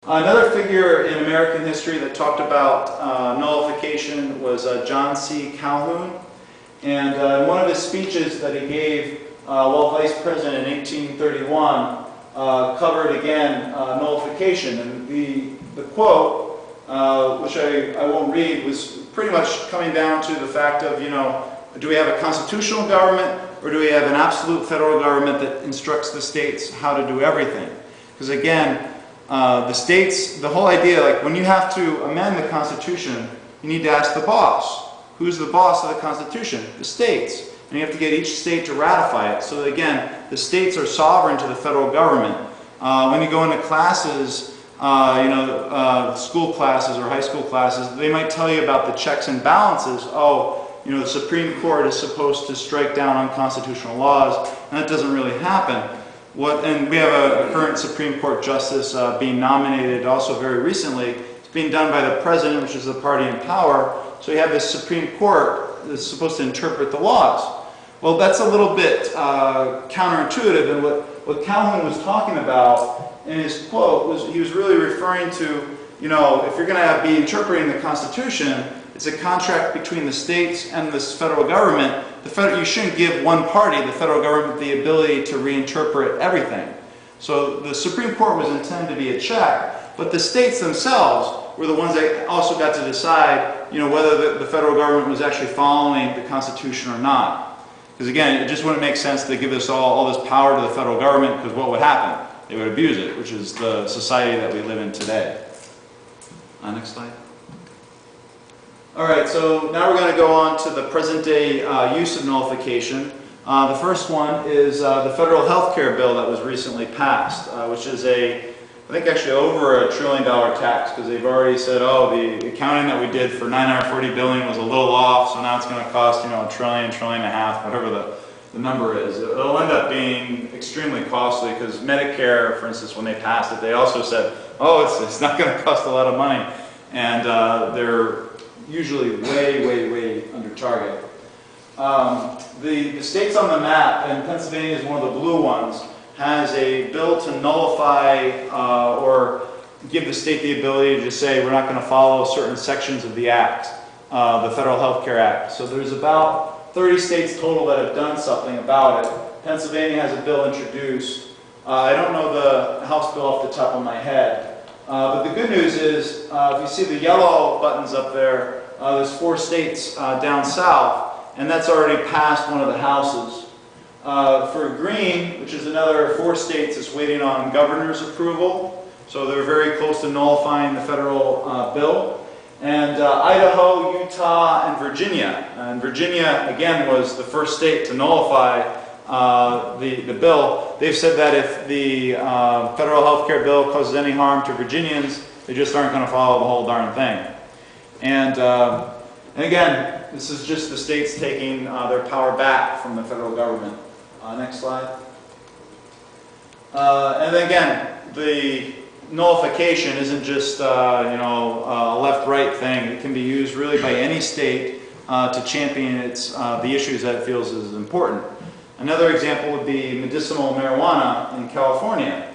Another figure in American history that talked about nullification was John C. Calhoun. And in one of his speeches that he gave while vice president in 1831 covered again nullification. And the quote, which I won't read, was pretty much coming down to the fact of, do we have a constitutional government or do we have an absolute federal government that instructs the states how to do everything? Because again, the states, the whole idea, like when you have to amend the Constitution, you need to ask the boss. Who's the boss of the Constitution? The states. And you have to get each state to ratify it. So again, the states are sovereign to the federal government. When you go into classes, school classes or high school classes, they might tell you about the checks and balances. The Supreme Court is supposed to strike down unconstitutional laws, and that doesn't really happen. And we have a current Supreme Court justice being nominated also very recently. It's being done by the president, which is the party in power. So you have this Supreme Court that's supposed to interpret the laws. Well, that's a little bit counterintuitive, and what Calhoun was talking about in his quote was he was really referring to, if you're going to be interpreting the Constitution, it's a contract between the states and this federal government. You shouldn't give one party, the federal government, the ability to reinterpret everything. So the Supreme Court was intended to be a check, but the states themselves were the ones that also got to decide, whether the federal government was actually following the Constitution or not. Because again, it just wouldn't make sense to give us all this power to the federal government, because what would happen? They would abuse it, which is the society that we live in today. Next slide. Alright, so now we're going to go on to the present day use of nullification. The first one is the federal health care bill that was recently passed, which is I think actually over $1 trillion tax, because they've already said, the accounting that we did for $940 billion was a little off, so now it's going to cost, $1 trillion, $1.5 trillion, whatever the number is. It'll end up being extremely costly, because Medicare, for instance, when they passed it, they also said, it's not going to cost a lot of money. And they're usually way under target. The states on the map, and Pennsylvania is one of the blue ones, has a bill to nullify or give the state the ability to just say we're not going to follow certain sections of the Act, the Federal Health Care Act. So there's about 30 states total that have done something about it. Pennsylvania has a bill introduced. I don't know the House bill off the top of my head. But the good news is, if you see the yellow buttons up there, there's 4 states down south, and that's already passed one of the houses. For green, which is another 4 states, it's waiting on governor's approval. So they're very close to nullifying the federal bill. And Idaho, Utah, and Virginia. And Virginia, again, was the first state to nullify the bill. They've said that if the federal health care bill causes any harm to Virginians, they just aren't going to follow the whole darn thing. And again, this is just the states taking their power back from the federal government. Next slide. And then again, the nullification isn't just a left-right thing. It can be used really by any state to champion the issues that it feels is important. Another example would be medicinal marijuana in California.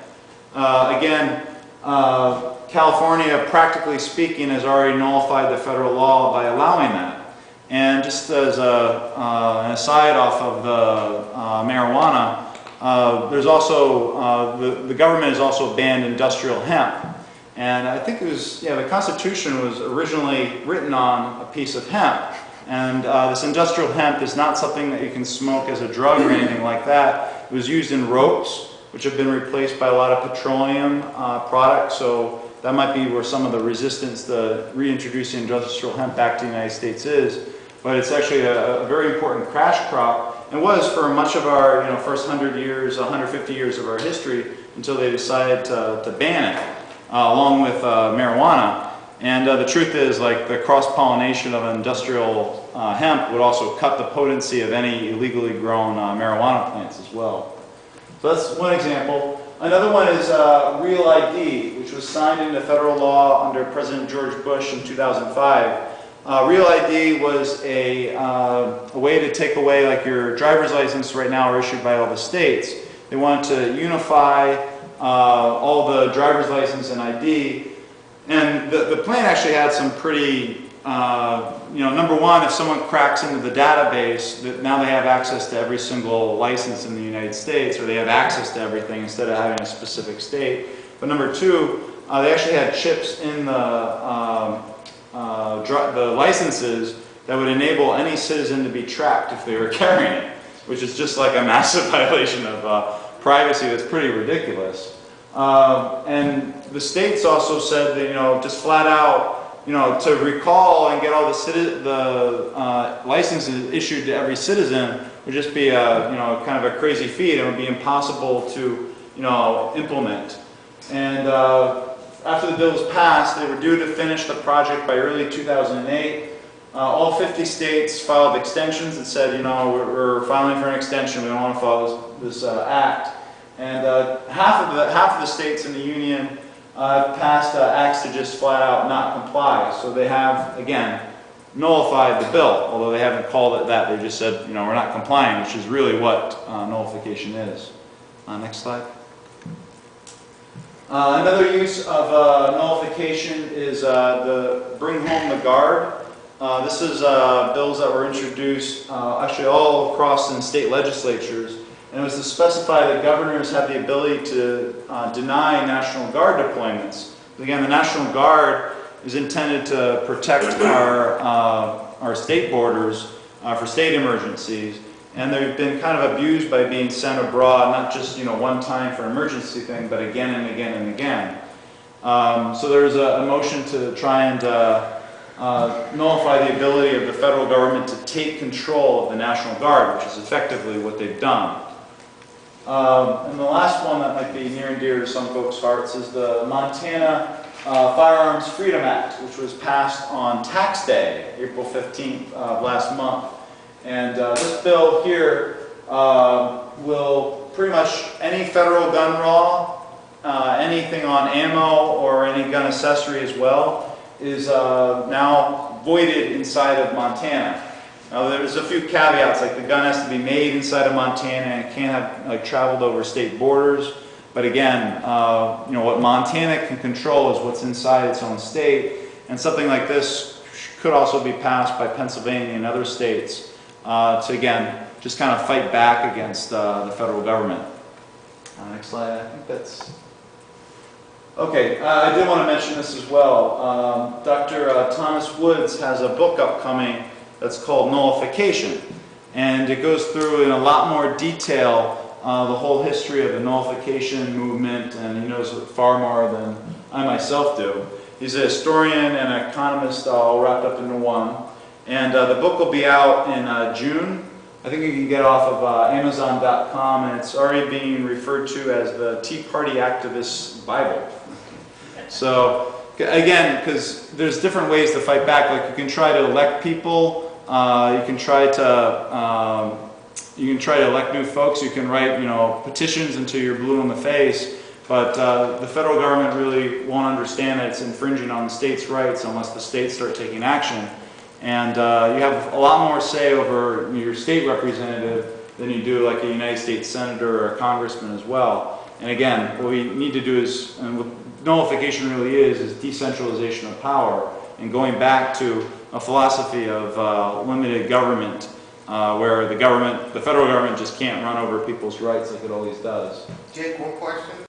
California, practically speaking, has already nullified the federal law by allowing that. And just as an aside off of the marijuana, there's also, the government has also banned industrial hemp. And I think it was, the Constitution was originally written on a piece of hemp. And this industrial hemp is not something that you can smoke as a drug or anything like that. It was used in ropes, which have been replaced by a lot of petroleum products. So that might be where some of the resistance to reintroducing industrial hemp back to the United States is. But it's actually a very important crash crop, and was for much of our first 100 years, 150 years of our history, until they decided to ban it, along with marijuana. And the truth is, like, the cross-pollination of industrial hemp would also cut the potency of any illegally grown marijuana plants as well. So that's one example. Another one is Real ID, which was signed into federal law under President George Bush in 2005. Real ID was a way to take away, like, your driver's license right now are issued by all the states. They wanted to unify all the driver's license and ID. And the plan actually had some pretty, number one, if someone cracks into the database, that now they have access to every single license in the United States, or they have access to everything instead of having a specific state. But number two, they actually had chips in the licenses that would enable any citizen to be tracked if they were carrying it, which is just like a massive violation of privacy that's pretty ridiculous. And the states also said that, just flat out, to recall and get all the licenses issued to every citizen would just be a, kind of a crazy feat. It would be impossible to, implement. And after the bill was passed, they were due to finish the project by early 2008. All 50 states filed extensions that said, we're filing for an extension. We don't want to follow this act. And half of the states in the union passed acts to just flat out not comply. So they have, again, nullified the bill, although they haven't called it that. They just said, we're not complying, which is really what nullification is. Next slide. Another use of nullification is the bring home the guard. This is bills that were introduced actually all across in state legislatures. And it was to specify that governors have the ability to deny National Guard deployments. Again, the National Guard is intended to protect our state borders for state emergencies. And they've been kind of abused by being sent abroad, not just one time for an emergency thing, but again and again and again. So there's a motion to try and nullify the ability of the federal government to take control of the National Guard, which is effectively what they've done. And the last one that might be near and dear to some folks' hearts is the Montana Firearms Freedom Act, which was passed on Tax Day, April 15th of last month. And this bill here will pretty much any federal gun law, anything on ammo or any gun accessory as well, is now voided inside of Montana. Now there's a few caveats, like the gun has to be made inside of Montana and it can't have traveled over state borders. But again, what Montana can control is what's inside its own state, and something like this could also be passed by Pennsylvania and other states to again just kind of fight back against the federal government. Next slide. I think that's. Okay, I did want to mention this as well. Dr. Thomas Woods has a book upcoming that's called Nullification, and it goes through in a lot more detail the whole history of the nullification movement, and he knows far more than I myself do. He's a historian and an economist all wrapped up into one, and the book will be out in June. I think you can get off of Amazon.com, and it's already being referred to as the Tea Party Activist's Bible. So again, because there's different ways to fight back. Like you can try to elect people, you can try to elect new folks. You can write, petitions until you're blue in the face. But the federal government really won't understand that it's infringing on the states' rights unless the states start taking action. And you have a lot more say over your state representative than you do like a United States senator or a congressman as well. And again, what we need to do is, and what nullification really is decentralization of power and going back to a philosophy of limited government, where the federal government just can't run over people's rights like it always does. Jake, one question.